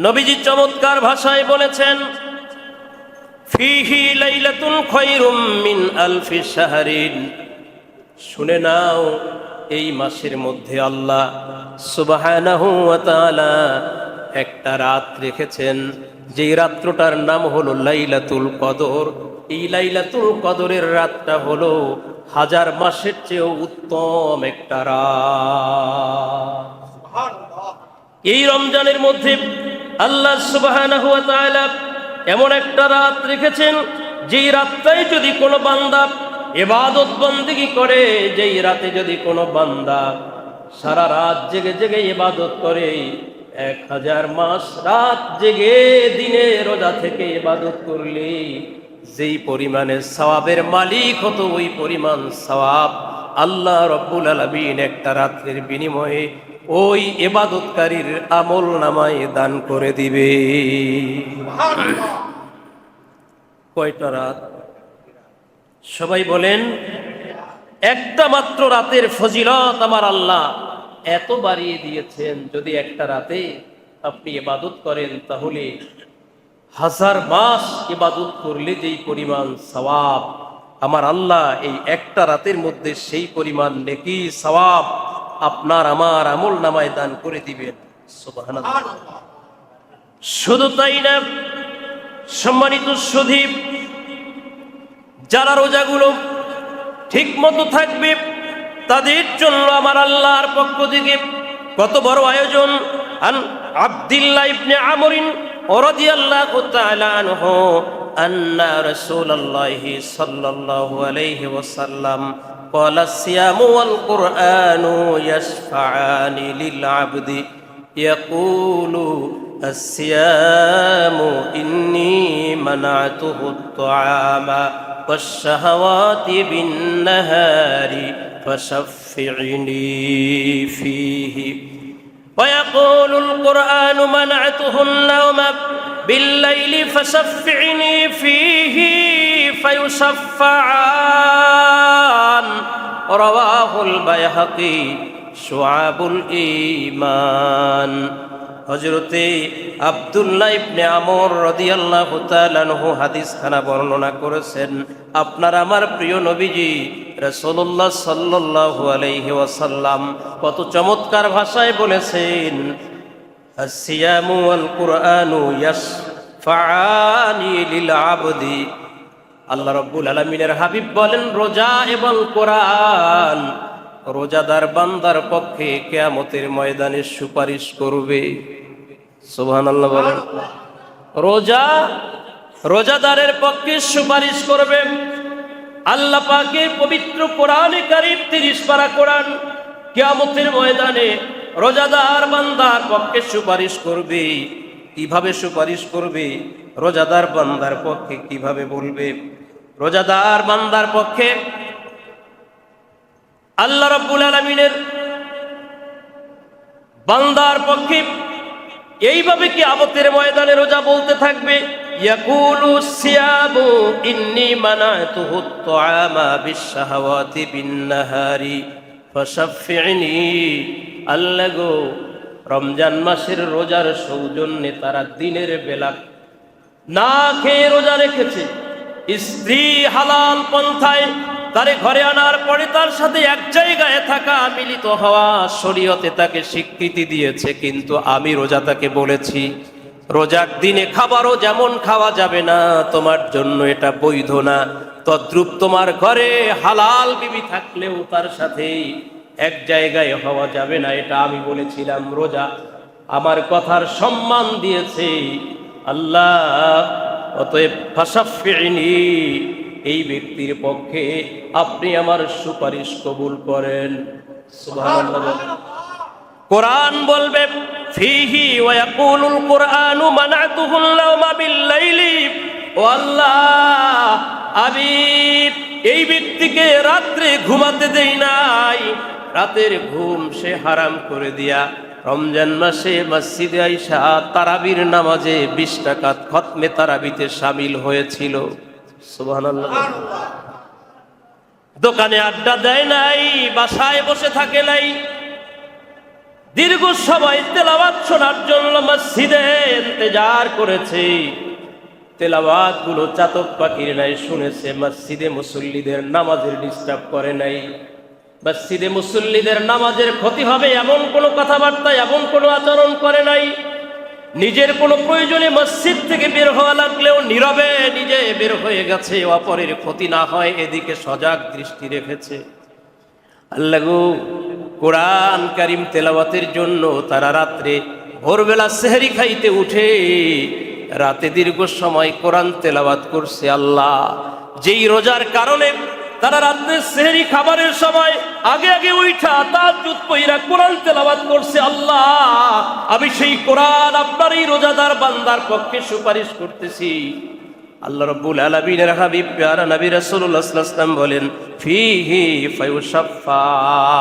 নবীজি চমৎকার ভাষায় বলেছেন, ফিহি লাইলাতুন খায়রুম মিন আলফি শাহরিন। শুনে নাও, এই মাসের মধ্যে আল্লাহ সুবহানাহু ওয়া তাআলা একটা রাত রেখেছেন, যেই রাত্রটার নাম হলো লাইলাতুল কদর। এই লাইলাতুল কদরের রাতটা হলো 1000 মাসের চেয়েও উত্তম একটা রাত। এই রমজানের মধ্যে আল্লাহ সুবহানাহু ওয়া তাআলা এমন একটা রাত রেখেছেন, যেই রাতটাই যদি কোনো বান্দা ইবাদত বন্দেগী করে, যেই রাতে যদি কোনো বান্দা সারা রাত জেগে জেগে ইবাদত করে, 1000 মাস রাত জেগে দিনে রোজা থেকে ইবাদত করলে যেই পরিমাণে সওয়াবের মালিক হতো, ওই পরিমাণ সওয়াব আল্লাহ রব্বুল আলামিন একটা রাতের বিনিময়ে ওই ইবাদতকারীর আমল নামায় দান করে দিবে। কয়টা রাত? সবাই বলেন। একটা মাত্র রাতের ফজিলত আমার আল্লাহ এত বাড়িয়ে দিয়েছেন, যদি একটা রাতে আপনি ইবাদত করেন তাহলে 1000 মাস ইবাদত করলে যেই পরিমাণ সওয়াব আমার আল্লাহ এই একটা রাতের মধ্যে সেই পরিমাণ নেকি সওয়াব আপনার আমার আমল নামায় দান করে দিবেন। সুবহানাল্লাহ। শুধু তাই না, সম্মানিত সুধী, যারা রোজাগুলো ঠিক মতো থাকবে তাদের জন্য আমার আল্লাহর পক্ষ থেকে কত বড় আয়োজন। আন আব্দুল্লাহ ইবনে আমর রাদিয়াল্লাহু তাআলা আনহু আন্না রাসূলুল্লাহ সাল্লাল্লাহু আলাইহি ওয়াসাল্লাম قال الصيام والقرآن يشفعان للعبد يقول الصيام إني منعته الطعام والشهوات بالنهار فشفعني فيه ويقول القرآن منعته النوم بالليل فشفعني فيه فيشفعان رواه البيهقي شعب الإيمان। হযরতে আব্দুল্লাহ ইবনে আমর রাদিয়াল্লাহু তাআলা আনহু হাদিস খানা বর্ণনা করেছেন, আপনার আমার প্রিয় নবীজি রাসূলুল্লাহ সাল্লাল্লাহু আলাইহি ওয়াসাল্লাম কত চমৎকার ভাষায় বলেছেন, আসিয়ামু ওয়াল কুরআনু ইয়াশফাআনি লিল আবদি। আল্লাহ রাব্বুল আলামিনের হাবিব বলেন, রোজা এবং কোরআন রোজাদার বান্দার পক্ষে কিয়ামতের ময়দানে সুপারিশ করবে। সুবহানাল্লাহ বলেন। রোজা রোজাদারের পক্ষে সুপারিশ করবে। আল্লাহ পাকের পবিত্র কোরআনে কারীম 30 পারা কোরআন কিয়ামতের ময়দানে রোজাদার বান্দার পক্ষে সুপারিশ করবে। কিভাবে সুপারিশ করবে? রোজাদার বান্দার পক্ষে কিভাবে বলবে? রোজাদার বান্দার পক্ষে আল্লাহ রাব্বুল আলামিনের বান্দার পক্ষে এইভাবে কিয়ামতের ময়দানে রোজা বলতে থাকবে, ইয়াকুলু সিয়ামু ইন্নী মানাতুহু আত-তাআমা বিশ-শাহাওয়াতি বিন-নাহারি ফাশাফি'নি। আল্লাহ গো, রমজান মাসের রোজার সৌজন্যে তারা দিনের বেলা না খেয়ে রোজা রেখেছে, স্ত্রী হালাল পন্থায় তারে ঘরে আনার পরে তার সাথে এক জায়গায় থাকা, মিলিত হওয়া শরীয়তে তাকে স্বীকৃতি দিয়েছে, কিন্তু আমি রোজা তাকে বলেছি রোজার দিনে খাবারও যেমন খাওয়া যাবে না, তোমার জন্য এটা বৈধ না। তদ্রূপ তোমার ঘরে হালাল বিবি থাকলেও তার সাথে এক জায়গায় হওয়া যাবে না, এটা আমি বলেছিলাম। রোজা আমার কথার সম্মান দিয়েছে আল্লাহ। অতএব ফাশাফি'নি, এই ব্যক্তির পক্ষে আপনি আমার সুপারিশ কবুল করেন। সুবহানাল্লাহ। কোরআন বলবে, ফিহি ওয়া ইয়াকুলুল কুরআনু মানাতুহুল লাওমা বিল-লাইলি। ও আল্লাহ, আমি এই ব্যক্তিকে রাত্রে ঘুমাতে দেই নাই, রাতের ঘুম সে হারাম করে দিয়া রমজান মাসে মসজিদে আইসা তারাবির নামাজে 20 রাকাত খতমে তারাবিতে শামিল হয়েছিল। সুবহানাল্লাহ। দোকানে আড্ডা দেয় নাই, বাসায় বসে থাকে নাই, দীর্ঘ সময় তেলাওয়াত শোনার জন্য মসজিদে ইন্তজার করেছে। তেলাওয়াত গুলো চাতক পাখির নাই শুনেছে, মসজিদে মুসল্লিদের নামাজের ডিস্টার্ব করে নাই। মসজিদে মুসল্লিদের নামাজের ক্ষতি হবে এমন কোনো কথাবার্তা, এমন কোনো আচরণ করে নাই। নিজের কোনো প্রয়োজনে মসজিদ থেকে বের হওয়া লাগলেও নীরবে নিজে বের হয়ে গেছে, অপরের ক্ষতি না হয় এদিকে সজাগ দৃষ্টি রেখেছে। আল্লাহ গো, কোরআন কারীম তেলাওয়াতের জন্য তারা রাত্রে ভোরবেলা সেহরি খাইতে উঠে রাতে দীর্ঘ সময় কোরআন তেলাওয়াত করছে। আল্লাহ, যেই রোজার কারণে তারা রাত্রে সেহরি খাবারের সময় আগে আগে উঠা তাহাজ্জুদ পড়া কোরআন তেলাওয়াত করছে। আল্লাহ, আমি সেই কোরআন আপনার এই রোজাদার বান্দার পক্ষে সুপারিশ করতেছি। আল্লাহ রাব্বুল আলামিনের হাবিব প্যারা নবী রাসূলুল্লাহ সাল্লাল্লাহু আলাইহি ওয়াসাল্লাম বলেন, ফিহি ফায়ুশাফফান,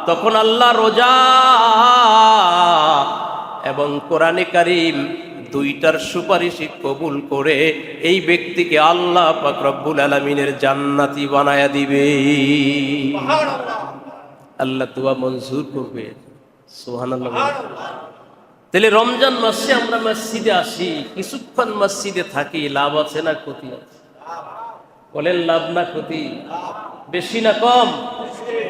তখন আল্লাহ রোজা এবং কোরআনে কারীম দুইটার সুপারিশই কবুল করে এই ব্যক্তিকে আল্লাহ পাক রব্বুল আলামিনের জান্নাতি বানায়া দিবে। সুবহানাল্লাহ। আল্লাহ দোয়া মঞ্জুর করবে। সুবহানাল্লাহ। তাহলে রমজান মাসে আমরা মসজিদে আসি, কিছুক্ষণ মসজিদে থাকি, লাভ আছে না ক্ষতি আছে? বলেন, লাভ না ক্ষতি? বেশি না কম?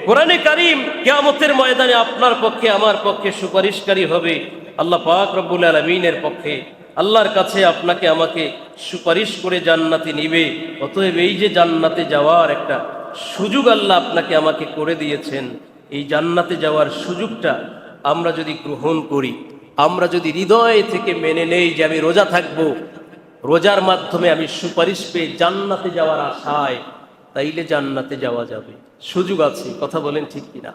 কোরআনে কারীম কিয়ামতের ময়দানে আপনার পক্ষে আমার পক্ষে সুপারিশকারী হবে আল্লাহ পাক রব্বুল আলামিনের পক্ষে। আল্লাহর কাছে আপনাকে আমাকে সুপারিশ করে জান্নাতে নিবে। অতএব এই যে জান্নাতে যাওয়ার একটা সুযোগ আল্লাহ আপনাকে আমাকে করে দিয়েছেন, এই জান্নাতে যাওয়ার সুযোগটা আমরা যদি গ্রহণ করি, আমরা যদি হৃদয় থেকে মেনে নেই যে আমি রোজা থাকব, রোজার মাধ্যমে আমি সুপারিশ পেয়ে জান্নাতে যাওয়ার আশায়, তাইলে জান্নাতে যাওয়া যাবে। সুযোগ আছে, কথা বলেন ঠিক কিনা?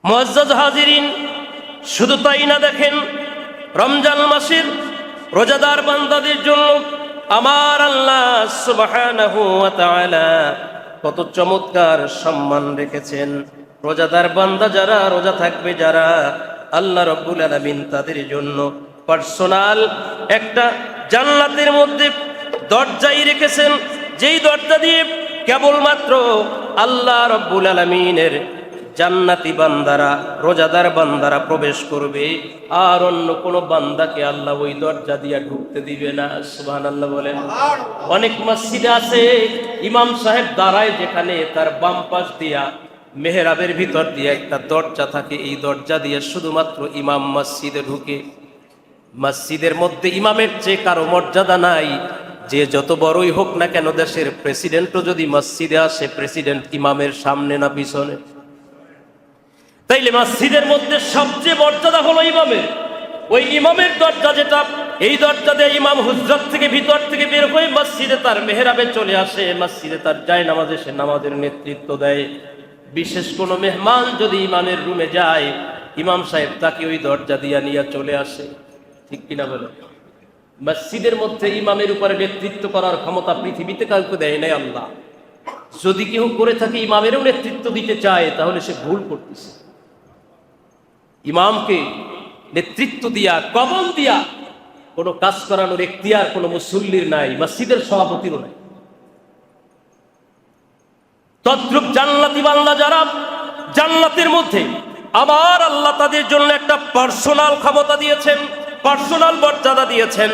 মুআজ্জাজ হাজিরিন, শুধু তাই না, দেখেন রমজান মাসের রোজাদার বান্দাদের জন্য আমার আল্লাহ সুবহানাহু ওয়া তাআলা কত চমৎকার সম্মান রেখেছেন। রোজাদার বান্দা যারা রোজা থাকবে, যারা আল্লাহ রাব্বুল আলামিন তাদের জন্য পার্সোনাল একটা জান্নাতের মধ্যে দরজাই রেখেছেন, যেই দরজা দিয়ে কেবলমাত্র আল্লাহ রাব্বুল আলামিনের জান্নাতি বান্দারা, রোজাদার বান্দারা প্রবেশ করবে, আর অন্য কোনো বান্দাকে আল্লাহ ওই দরজা দিয়ে ঢুকতে দিবে না। সুবহানাল্লাহ বলেন। অনেক মসজিদে আছে ইমাম সাহেব দাঁড়ায়, যেখানে তার বাম পাশ দিয়া মেহরাবের ভিতর দিয়ে একটা দরজা থাকে, এই দরজা দিয়ে শুধুমাত্র ইমাম মসজিদে ঢুকে। মসজিদের মধ্যে ইমামের চেয়ে কারো মর্যাদা নাই, যে যত বড়ই হোক না কেন। দেশের প্রেসিডেন্টও যদি মসজিদে আসে, প্রেসিডেন্ট ইমামের সামনে না পিছনে? তাইলে মসজিদের মধ্যে সবচেয়ে মর্যাদা হলো ইমামের। ওই ইমামের দরজা যেটা, এই দরজা দিয়ে ইমাম হুজরাত থেকে ভিতর থেকে বের হয়ে মসজিদে তার মেহরাবে চলে আসে, মসজিদে তার যায় নামাজে সে নামাজের নেতৃত্ব দেয়। বিশেষ কোনো মেহমান যদি ইমামের রুমে যায়, ইমাম সাহেব তাকে ওই দরজা দিয়া নিয়ে চলে আসে। ঠিক কিনা বলে? মসজিদের মধ্যে ইমামের উপরে নেতৃত্ব করার ক্ষমতা পৃথিবীতে কাউকে দেয় নাই আল্লাহ। যদি কেউ করে থাকে ইমামেরও নেতৃত্ব দিতে চায়, তাহলে সে ভুল করতেছে। ইমামকে নেতৃত্ব দিয়া, কবল দিয়া কোনো কাজ করানোর এখতিয়ার কোনো মুসল্লির নাই, মসজিদের সভাপতিরও নাই। তদ্রূপ জান্নাতি বান্দা যারা জান্নাতের মধ্যে, আবার আল্লাহ তাদের জন্য একটা পার্সোনাল ক্ষমতা দিয়েছেন, পার্সোনাল মর্যাদা দিয়েছেন।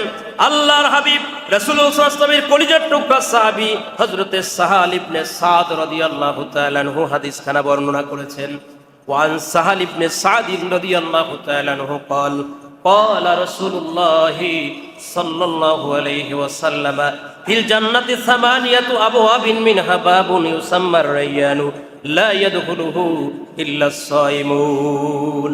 আল্লাহর হাবিব রাসূলুল্লাহ সাল্লাল্লাহু আলাইহি ওয়াসাল্লামের কলিজার টুকরা সাহাবী হযরতে সাহাল ইবনে সাদ রাদিয়াল্লাহু তাআলা আনহু হাদিস খানা বর্ণনা করেছেন। وعن سهل بن سعد رضي الله تعالى عنه قال قال رسول الله صلى الله عليه وسلم في الجنة 8 أبواب منها باب يسمى الريان لا يدخله إلا الصائمون।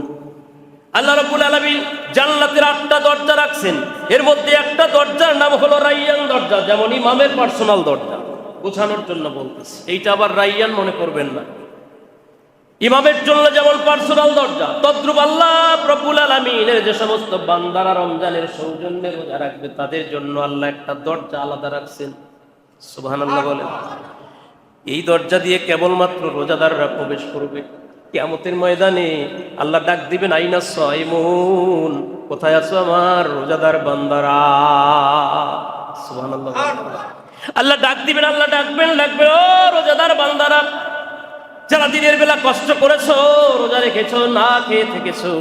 আল্লাহ রাব্বুল আলামিন জান্নাতের 8টা দরজা রাখছেন, এর মধ্যে একটা দরজার নাম হলো রাইয়ান দরজা। যেমন ইমামের পার্সোনাল দরজা, বোঝানোর জন্য বলতেছি, এইটা আবার রাইয়ান মনে করবেন না। ইমামের জন্য যেমন পার্সোনাল দরজা, তদ্রূপ আল্লাহ রাব্বুল আলামিনের যে সমস্ত বান্দারা রমজানের সৌজন্যে রোজা রাখবে, তাদের জন্য আল্লাহ একটা দরজা আলাদা রাখছেন। সুবহানাল্লাহ বলেন। এই দরজা দিয়ে কেবলমাত্র রোজাদাররা প্রবেশ করবে। কিয়ামতের ময়দানে আল্লাহ ডাক দিবেন, আইনা সাইমুন, কোথায় আছো আমার রোজাদার বান্দারা? সুবহানাল্লাহ। আল্লাহ ডাক দিবেন, আল্লাহ ডাকবেন, ও রোজাদার বান্দারা, যারা দিনের বেলা কষ্ট করেছো, রোজা রেখেছো, না খেয়ে থেকেছো,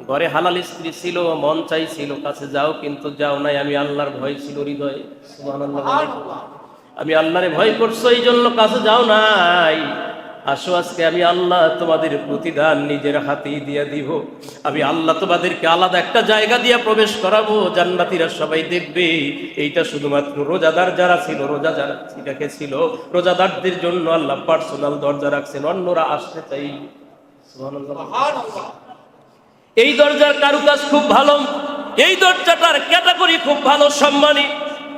ঘরে হালাল স্ত্রী ছিল, মন চাইছিল কাছে যাও, কিন্তু যাও নাই, আমি আল্লাহর ভয় ছিল হৃদয়ে, সুবহানাল্লাহ, আমি আল্লাহরে ভয় করছো এই জন্য কাছে যাও নাই। আসো আজকে আমি আল্লাহ তোমাদের প্রতিদান নিজের হাতেই দিয়ে দিব। আমি আল্লাহ তোমাদেরকে আলাদা একটা জায়গা দিয়ে প্রবেশ করাবো, জান্নাতীরা সবাই দেখবে। এইটা শুধুমাত্র রোজাদার যারা ছিল, রোজা যারা রেখেছিল, রোজাদারদের জন্য আল্লাহ পার্সোনাল দরজা রাখছেন, অন্যরা আসতে চাই। সুবহানাল্লাহ। এই দরজার কারুকাজ খুব ভালো, এই দরজাটার ক্যাটাগরি খুব ভালো, সম্মানী।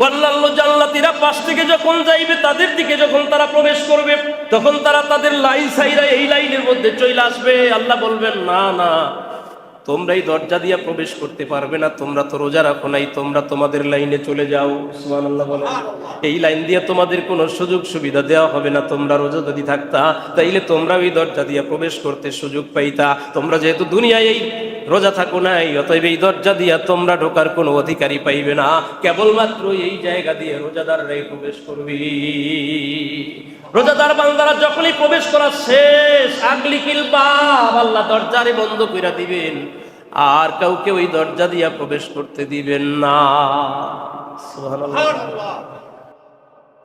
অন্যান্য জান্নাতীরা পাশ থেকে যখন যাইবে, তাদের দিকে যখন তারা প্রবেশ করবে, তখন তারা তাদের লাইন ছাইরা এই লাইনের মধ্যে চলে আসবে। আল্লাহ বলবেন, না না, তোমরা এই দরজা দিয়ে প্রবেশ করতে পারবে না, তোমরা তো রোজা রাখো নাই, তোমরা তোমাদের লাইনে চলে যাও। সুবহানাল্লাহ বলেন। এই লাইন দিয়ে তোমাদের কোনো সুযোগ সুবিধা দেওয়া হবে না। তোমরা রোজা যদি থাকতা, তাইলে তোমরা ওই দরজা দিয়ে প্রবেশ করতে সুযোগ পাইতা। তোমরা যেহেতু দুনিয়ায় এই রোজা থাকো নাই, অতএব এই দরজা দিয়ে তোমরা ঢোকার কোনো অধিকারই পাইবে না। কেবলমাত্র এই জায়গা দিয়ে রোজাদাররাই প্রবেশ করবে। রোজাদার বান্দারা যখনই প্রবেশ করা শেষ, আগলিকিল বাব, আল্লাহ দরজারে বন্ধ করে দিবেন, আর কাউকে ওই দরজা দিয়া প্রবেশ করতে দিবেন না। সুবহানাল্লাহ।